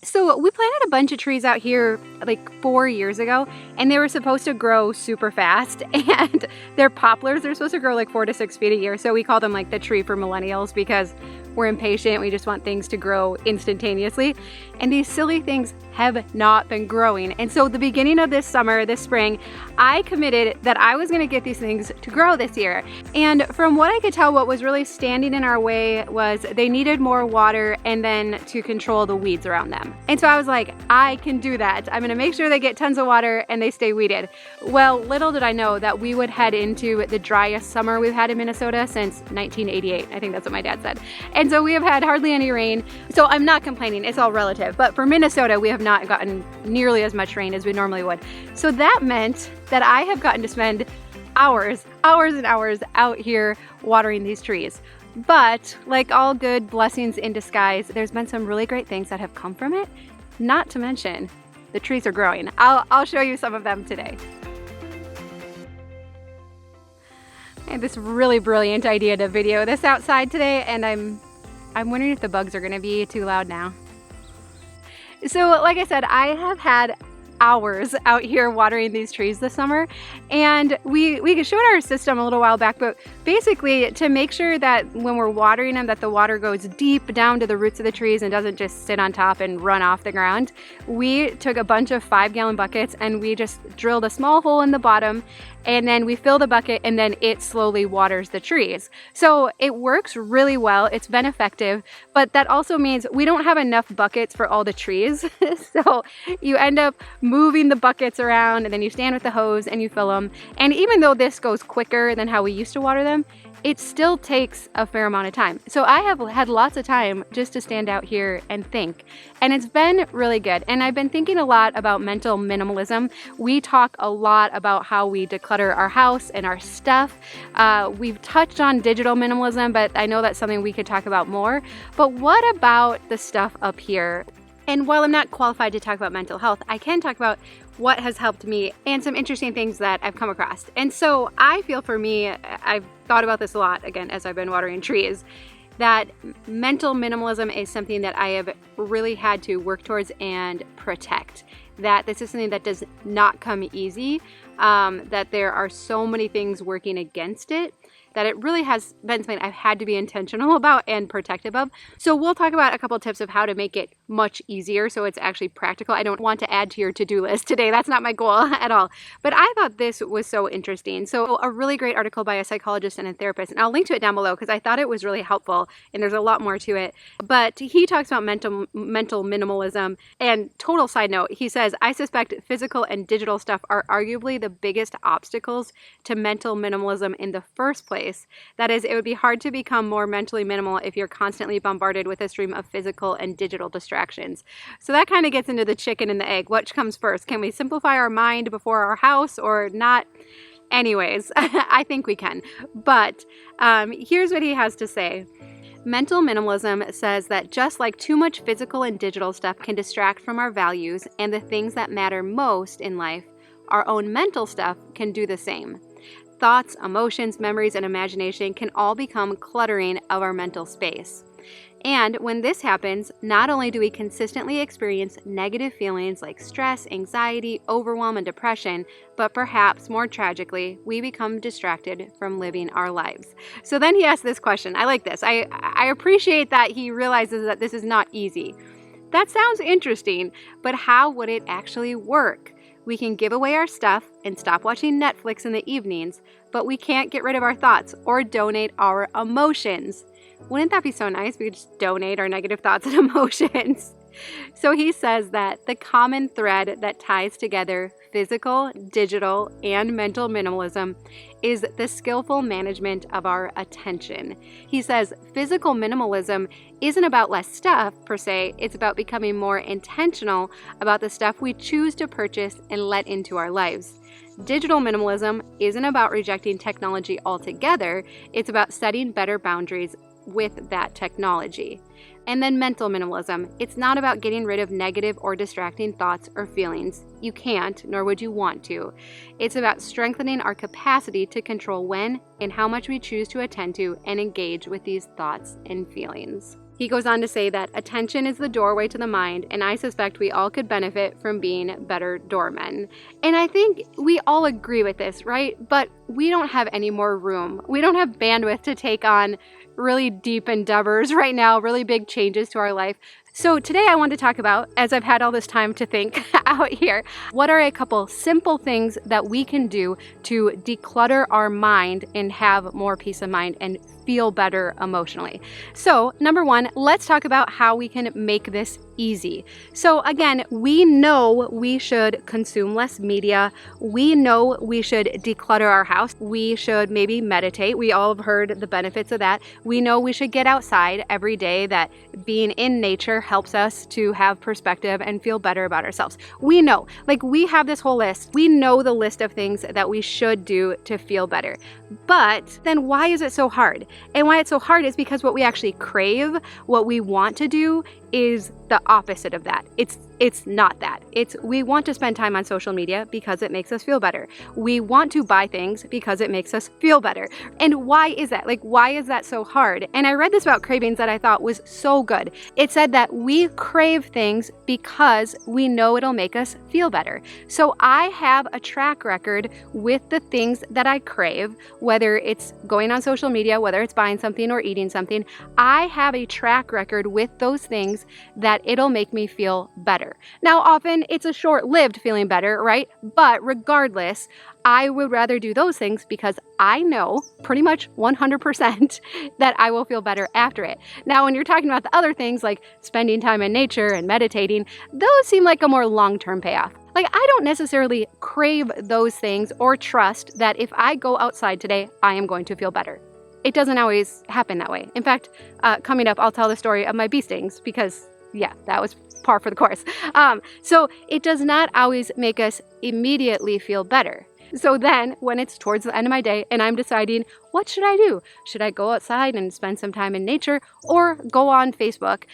So we planted a bunch of trees out here like 4 years ago, and they were supposed to grow super fast, and they're poplars. They're supposed to grow like 4 to 6 feet a year. So we call them like the tree for millennials because we're impatient. We just want things to grow instantaneously. And these silly things have not been growing. And so the beginning of this summer, this spring, I committed that I was gonna get these things to grow this year. And from what I could tell, what was really standing in our way was they needed more water and then to control the weeds around them. And so I was like, I can do that. I'm gonna make sure they get tons of water and they stay weeded. Well, little did I know that we would head into the driest summer we've had in Minnesota since 1988. I think that's what my dad said. And so we have had hardly any rain. So I'm not complaining, it's all relative. But for Minnesota, we have not gotten nearly as much rain as we normally would. So that meant that I have gotten to spend hours and hours out here watering these trees. But like all good blessings in disguise, there's been some really great things that have come from it. Not to mention, the trees are growing. I'll show you some of them today. I had this really brilliant idea to video this outside today, and I'm wondering if the bugs are gonna be too loud now. So like I said, I have had hours out here watering these trees this summer, and we showed our system a little while back, but basically to make sure that when we're watering them that the water goes deep down to the roots of the trees and doesn't just sit on top and run off the ground, we took a bunch of 5-gallon buckets and we just drilled a small hole in the bottom, and then we fill the bucket and then it slowly waters the trees. So it works really well. It's been effective, but that also means we don't have enough buckets for all the trees. So you end up moving the buckets around, and then you stand with the hose and you fill them. And even though this goes quicker than how we used to water them, it still takes a fair amount of time. So I have had lots of time just to stand out here and think. And it's been really good. And I've been thinking a lot about mental minimalism. We talk a lot about how we declutter our house and our stuff. We've touched on digital minimalism, but I know that's something we could talk about more. But what about the stuff up here? And while I'm not qualified to talk about mental health, I can talk about what has helped me and some interesting things that I've come across. And so I feel for me, I've thought about this a lot, again, as I've been watering trees, that mental minimalism is something that I have really had to work towards and protect. That this is something that does not come easy, that there are so many things working against it, that it really has been something I've had to be intentional about and protective of. So we'll talk about a couple tips of how to make it much easier so it's actually practical. I don't want to add to your to-do list today. That's not my goal at all. But I thought this was so interesting. So a really great article by a psychologist and a therapist, and I'll link to it down below because I thought it was really helpful, and there's a lot more to it. But he talks about mental minimalism, and total side note, he says, I suspect physical and digital stuff are arguably the biggest obstacles to mental minimalism in the first place. That is, it would be hard to become more mentally minimal if you're constantly bombarded with a stream of physical and digital distractions. So that kind of gets into the chicken and the egg. Which comes first? Can we simplify our mind before our house or not? Anyways, I think we can. But here's what he has to say. Mental minimalism says that just like too much physical and digital stuff can distract from our values and the things that matter most in life, our own mental stuff can do the same. Thoughts, emotions, memories, and imagination can all become cluttering of our mental space. And when this happens, not only do we consistently experience negative feelings like stress, anxiety, overwhelm, and depression, but perhaps more tragically, we become distracted from living our lives. So then he asks this question. I like this. I appreciate that he realizes that this is not easy. That sounds interesting, but how would it actually work? We can give away our stuff and stop watching Netflix in the evenings, but we can't get rid of our thoughts or donate our emotions. Wouldn't that be so nice? We could just donate our negative thoughts and emotions. So he says that the common thread that ties together physical, digital, and mental minimalism is the skillful management of our attention. He says physical minimalism isn't about less stuff per se, it's about becoming more intentional about the stuff we choose to purchase and let into our lives. Digital minimalism isn't about rejecting technology altogether, it's about setting better boundaries with that technology. And then mental minimalism. It's not about getting rid of negative or distracting thoughts or feelings. You can't, nor would you want to. It's about strengthening our capacity to control when and how much we choose to attend to and engage with these thoughts and feelings. He goes on to say that attention is the doorway to the mind, and I suspect we all could benefit from being better doormen. And I think we all agree with this, right? But we don't have any more room. We don't have bandwidth to take on really deep endeavors right now, really big changes to our life. So today I want to talk about, as I've had all this time to think out here, what are a couple simple things that we can do to declutter our mind and have more peace of mind and feel better emotionally. So number one, let's talk about how we can make this easy. So again, we know we should consume less media. We know we should declutter our house. We should maybe meditate. We all have heard the benefits of that. We know we should get outside every day, that being in nature helps us to have perspective and feel better about ourselves. We know, like we have this whole list. We know the list of things that we should do to feel better. But then why is it so hard? And why it's so hard is because what we actually crave, what we want to do, is the opposite of that. It's not that. We want to spend time on social media because it makes us feel better. We want to buy things because it makes us feel better. And why is that? Like, why is that so hard? And I read this about cravings that I thought was so good. It said that we crave things because we know it'll make us feel better. So I have a track record with the things that I crave, whether it's going on social media, whether it's buying something or eating something. I have a track record with those things that it'll make me feel better. Now, often it's a short-lived feeling better, right? But regardless, I would rather do those things because I know pretty much 100% that I will feel better after it. Now, when you're talking about the other things like spending time in nature and meditating, those seem like a more long-term payoff. Like, I don't necessarily crave those things or trust that if I go outside today, I am going to feel better. It doesn't always happen that way. In fact, coming up, I'll tell the story of my bee stings because, yeah, that was par for the course. So it does not always make us immediately feel better. So then when it's towards the end of my day and I'm deciding, what should I do? Should I go outside and spend some time in nature or go on Facebook?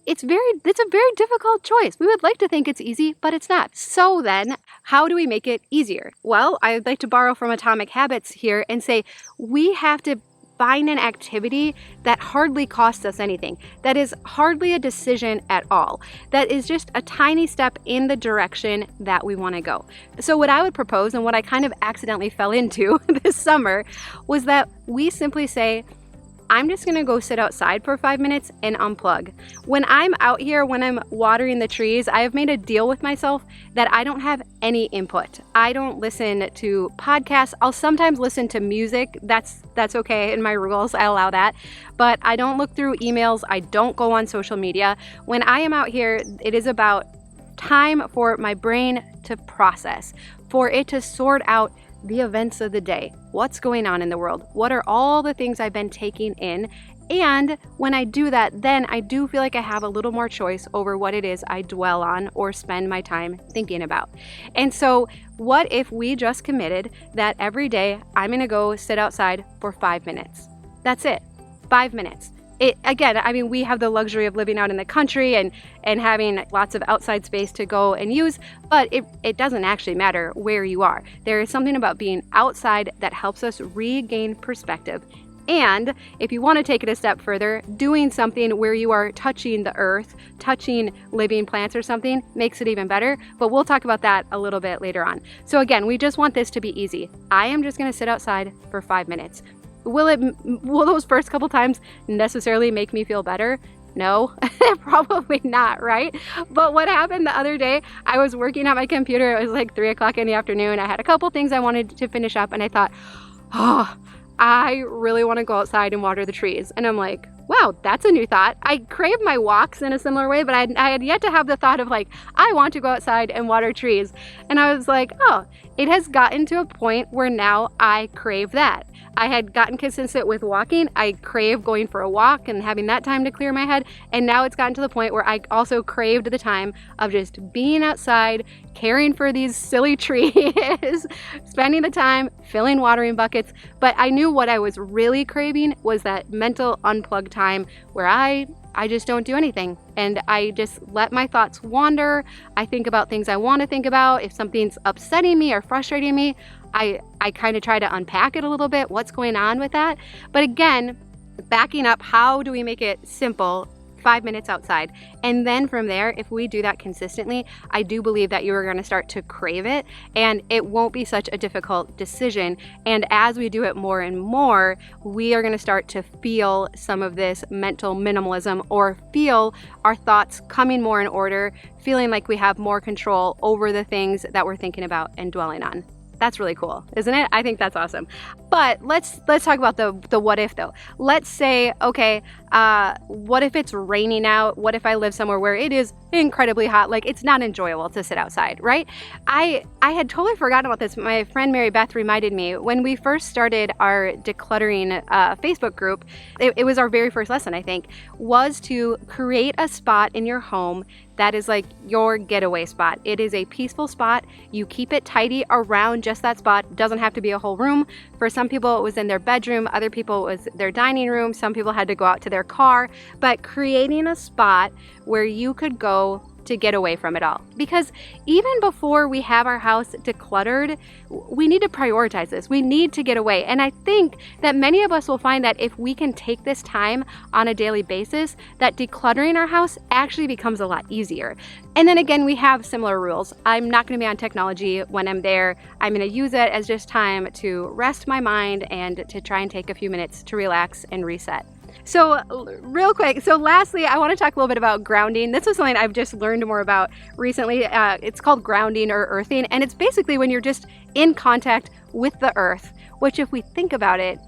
It's a very difficult choice. We would like to think it's easy, but it's not. So then, how do we make it easier? Well, I'd like to borrow from Atomic Habits here and say we have to find an activity that hardly costs us anything, that is hardly a decision at all, that is just a tiny step in the direction that we want to go. So what I would propose, and what I kind of accidentally fell into this summer, was that we simply say, I'm just going to go sit outside for 5 minutes and unplug. When I'm out here, when I'm watering the trees, I have made a deal with myself that I don't have any input. I don't listen to podcasts. I'll sometimes listen to music. That's okay in my rules. I allow that. But I don't look through emails. I don't go on social media. When I am out here, it is about time for my brain to process, for it to sort out the events of the day. What's going on in the world? What are all the things I've been taking in? And when I do that, then I do feel like I have a little more choice over what it is I dwell on or spend my time thinking about. And so what if we just committed that every day I'm going to go sit outside for 5 minutes? That's it. 5 minutes. We have the luxury of living out in the country and having lots of outside space to go and use, but it doesn't actually matter where you are. There is something about being outside that helps us regain perspective. And if you want to take it a step further, doing something where you are touching the earth, touching living plants or something makes it even better, but we'll talk about that a little bit later on. So again, we just want this to be easy. I am just going to sit outside for 5 minutes. Will those first couple times necessarily make me feel better? No, probably not, right? But what happened the other day, I was working at my computer. It was like 3 o'clock in the afternoon. I had a couple things I wanted to finish up and I thought, I really want to go outside and water the trees. And I'm like, wow, that's a new thought. I crave my walks in a similar way, but I had yet to have the thought of like, I want to go outside and water trees. And I was like, oh, it has gotten to a point where now I crave that. I had gotten consistent with walking. I crave going for a walk and having that time to clear my head. And now it's gotten to the point where I also craved the time of just being outside, caring for these silly trees, spending the time filling watering buckets. But I knew what I was really craving was that mental unplug time where I just don't do anything. And I just let my thoughts wander. I think about things I want to think about. If something's upsetting me or frustrating me, I kind of try to unpack it a little bit, what's going on with that. But again, backing up, how do we make it simple? 5 minutes outside. And then from there, if we do that consistently, I do believe that you are going to start to crave it, and it won't be such a difficult decision. And as we do it more and more, we are going to start to feel some of this mental minimalism, or feel our thoughts coming more in order, feeling like we have more control over the things that we're thinking about and dwelling on. That's really cool, isn't it? I think that's awesome. But let's talk about the what if though. Let's say, okay, what if it's raining out? What if I live somewhere where it is incredibly hot? Like, it's not enjoyable to sit outside, right? I had totally forgotten about this. My friend Mary Beth reminded me when we first started our decluttering Facebook group. It was our very first lesson, I think, was to create a spot in your home that is like your getaway spot. It is a peaceful spot. You keep it tidy around just that spot. It doesn't have to be a whole room. For some people, it was in their bedroom. Other people, it was their dining room. Some people had to go out to their car. But creating a spot where you could go to get away from it all. Because even before we have our house decluttered, we need to prioritize this. We need to get away. And I think that many of us will find that if we can take this time on a daily basis, that decluttering our house actually becomes a lot easier. And then again, we have similar rules. I'm not going to be on technology when I'm there. I'm going to use it as just time to rest my mind and to try and take a few minutes to relax and reset. So real quick, so lastly, I want to talk a little bit about grounding. This is something I've just learned more about recently. It's called grounding or earthing, and it's basically when you're just in contact with the earth, which if we think about it,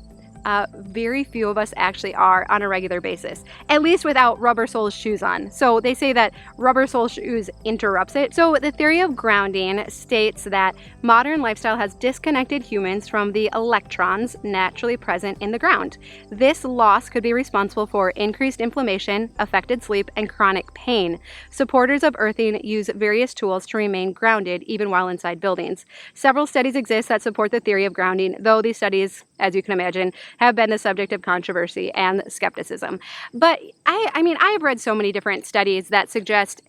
very few of us actually are on a regular basis, at least without rubber sole shoes on. So they say that rubber sole shoes interrupts it. So the theory of grounding states that modern lifestyle has disconnected humans from the electrons naturally present in the ground. This loss could be responsible for increased inflammation, affected sleep, and chronic pain. Supporters of earthing use various tools to remain grounded even while inside buildings. Several studies exist that support the theory of grounding, though these studies, as you can imagine, have been the subject of controversy and skepticism. But I mean, I've read so many different studies that suggest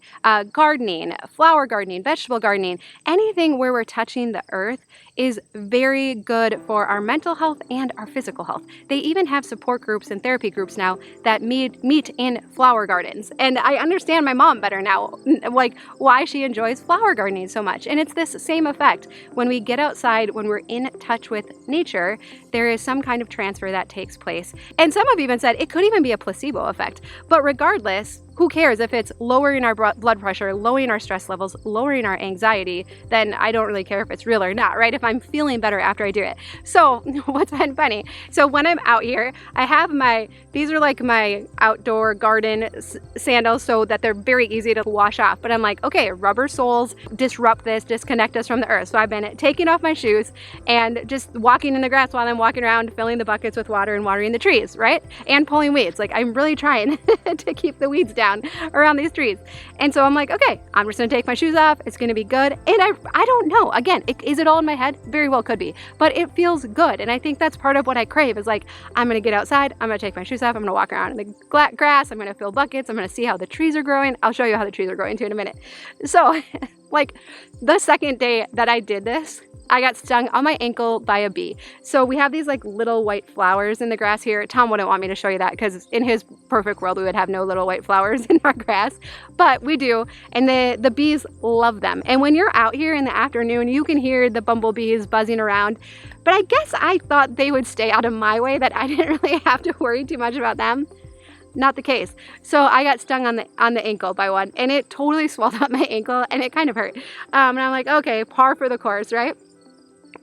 gardening, flower gardening, vegetable gardening, anything where we're touching the earth is very good for our mental health and our physical health. They even have support groups and therapy groups now that meet in flower gardens. And I understand my mom better now, like why she enjoys flower gardening so much. And it's this same effect. When we get outside, when we're in touch with nature, there is some kind of transfer that takes place. And some have even said it could even be a placebo effect. But regardless, who cares if it's lowering our blood pressure, lowering our stress levels, lowering our anxiety, then I don't really care if it's real or not, right? If I'm feeling better after I do it. So what's been funny? So when I'm out here, I have these are like my outdoor garden sandals so that they're very easy to wash off. But I'm like, okay, rubber soles disrupt this, disconnect us from the earth. So I've been taking off my shoes and just walking in the grass while I'm walking around, filling the buckets with water and watering the trees, right? And pulling weeds. Like I'm really trying to keep the weeds down around these trees. And so I'm like, okay, I'm just gonna take my shoes off. It's gonna be good. And I don't know. Again, is it all in my head? Very well could be. But it feels good. And I think that's part of what I crave is like, I'm gonna get outside. I'm gonna take my shoes off. I'm gonna walk around in the grass. I'm gonna fill buckets. I'm gonna see how the trees are growing. I'll show you how the trees are growing too in a minute. So like the second day that I did this, I got stung on my ankle by a bee. So we have these like little white flowers in the grass here. Tom wouldn't want me to show you that because in his perfect world, we would have no little white flowers in our grass, but we do. And the bees love them. And when you're out here in the afternoon, you can hear the bumblebees buzzing around. But I guess I thought they would stay out of my way, that I didn't really have to worry too much about them. Not the case. So I got stung on the ankle by one, and it totally swelled up my ankle and it kind of hurt. And I'm like, okay, par for the course, right?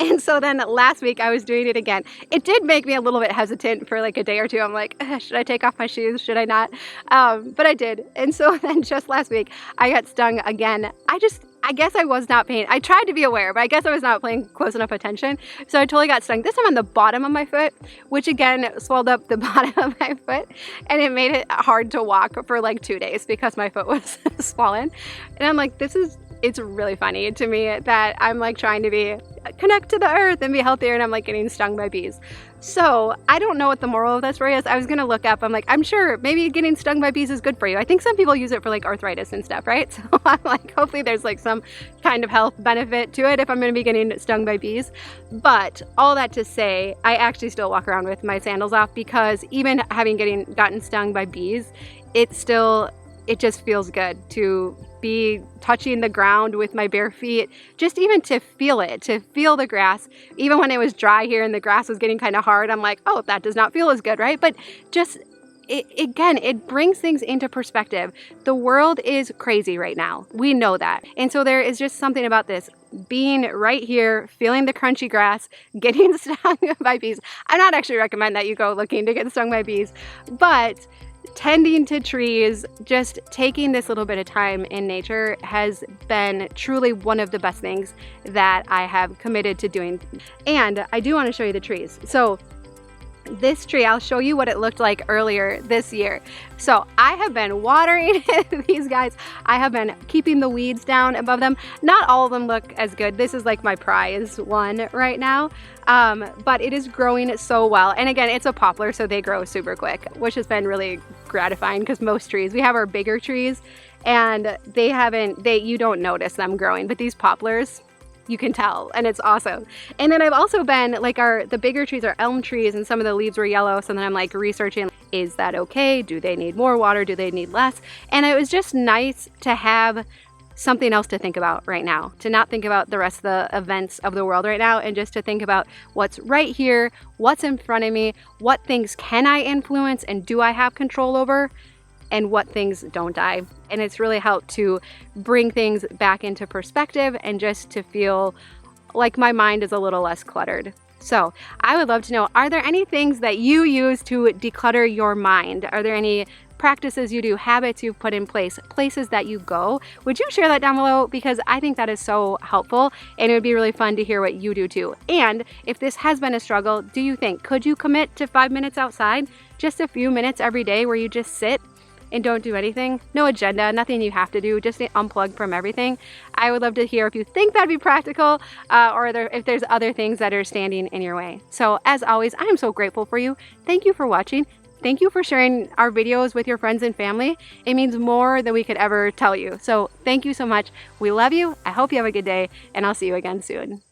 And so then last week I was doing it again. It did make me a little bit hesitant for like a day or two. I'm like, should I take off my shoes? Should I not? But I did. And so then just last week I got stung again. I guess I was not paying. I tried to be aware, but I guess I was not paying close enough attention. So I totally got stung. This time on the bottom of my foot, which again swelled up the bottom of my foot. And it made it hard to walk for like 2 days because my foot was swollen. And I'm like, this is it's really funny to me that I'm like trying to connect to the earth and be healthier, and I'm like getting stung by bees. So I don't know what the moral of that story is. I was gonna look up, I'm like, I'm sure maybe getting stung by bees is good for you. I think some people use it for like arthritis and stuff, right? So I'm like, hopefully there's like some kind of health benefit to it if I'm gonna be getting stung by bees. But all that to say, I actually still walk around with my sandals off, because even having gotten stung by bees, it just feels good to be touching the ground with my bare feet, just even to feel it, to feel the grass. Even when it was dry here and the grass was getting kind of hard, I'm like, oh, that does not feel as good, right? But just, it brings things into perspective. The world is crazy right now. We know that. And so there is just something about this, being right here, feeling the crunchy grass, getting stung by bees. I'm not actually recommend that you go looking to get stung by bees, but tending to trees, just taking this little bit of time in nature has been truly one of the best things that I have committed to doing. And I do want to show you the trees. So this tree, I'll show you what it looked like earlier this year. So I have been watering these guys. I have been keeping the weeds down above them. Not all of them look as good. This is like my prize one right now. But it is growing so well. And again, it's a poplar, so they grow super quick, which has been really gratifying, because most trees, we have our bigger trees and you don't notice them growing, but these poplars, you can tell, and it's awesome. And then I've also been like, the bigger trees are elm trees, and some of the leaves were yellow, so then I'm like researching, is that okay? Do they need more water? Do they need less? And it was just nice to have something else to think about right now, to not think about the rest of the events of the world right now, and just to think about what's right here, what's in front of me, what things can I influence and do I have control over, and what things don't I. And it's really helped to bring things back into perspective and just to feel like my mind is a little less cluttered. So I would love to know, are there any things that you use to declutter your mind? Are there any practices you do, habits you've put in place, places that you go? Would you share that down below? Because I think that is so helpful, and it would be really fun to hear what you do too. And if this has been a struggle, do you think, could you commit to 5 minutes outside? Just a few minutes every day where you just sit and don't do anything? No agenda, nothing you have to do, just unplug from everything. I would love to hear if you think that'd be practical, or if there's other things that are standing in your way. So as always, I am so grateful for you. Thank you for watching. Thank you for sharing our videos with your friends and family. It means more than we could ever tell you. So thank you so much. We love you. I hope you have a good day, and I'll see you again soon.